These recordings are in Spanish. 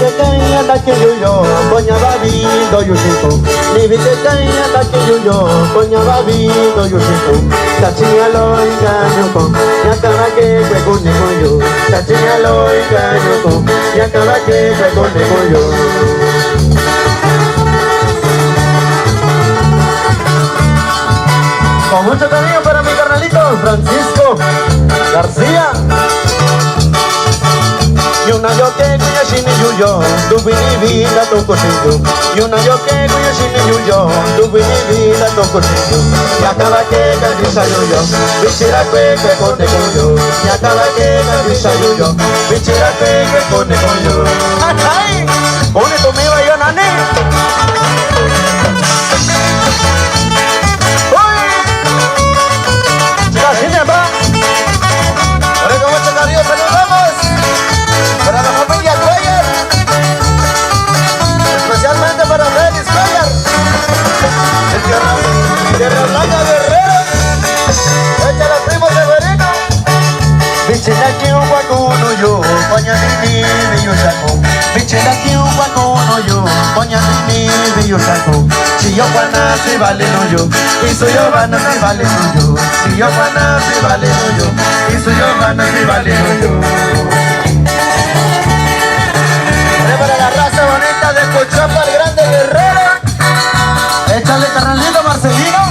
vite kaya na kiyuyo, konya babi do yushiko. Ni vite kaya na kiyuyo, konya babi do yushiko. Tachingalo inganyuko, yakarake kwe kune koyo. Tachingalo inganyuko, yakarake kwe kune koyo. Con mucho cariño para mi carnalito Francisco García. Y una yo que cuya shine yuyo, tu vini vida tu cosillo. Y una yo que cuya shine yuyo, tu vini vida tu cosillo. Y acaba que candiza yuyo, bichira que pone coyo. Y acaba que candiza yuyo, bichira que pone coyo. ¡Ay! ¡Pone tu miva yo nani! Para la familia Cuellar, especialmente para Félix Cuellar, el Tierra Blanca Guerrero, échale al primo Severino. Bichela que un guacuno yo, coña ni yo saco. Bichela que un guacuno yo, coña ni yo saco. Si yo guana se vale no yo, y soy yo guana se vale no yo. Si yo guana se vale no yo, y soy yo guana se vale no yo. Para la raza bonita de Cochapa, el grande Guerrero. Échale carnalito Marcelino.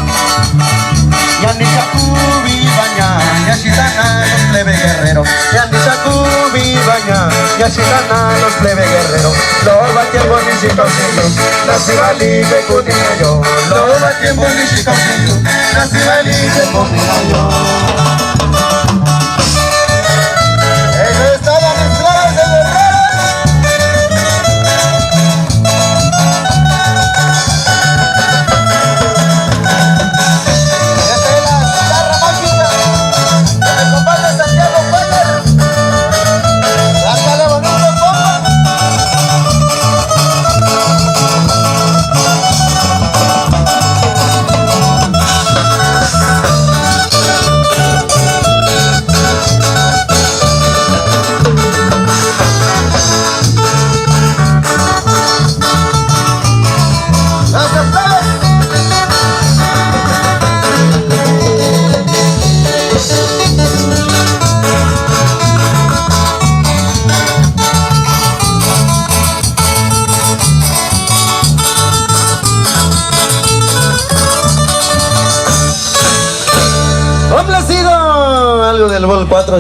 Yandisa Cubi baña, Yashitana los plebe guerrero. Yandisa Cubi baña, Yashitana los plebe guerrero. Lo va tiempo ni si consigo, nací vali que cunina yo. Lo va tiempo ni si consigo, nací vali que cunina yo. Eso es todo, mis flores de Guerrero. Complacido, algo del Vol 4.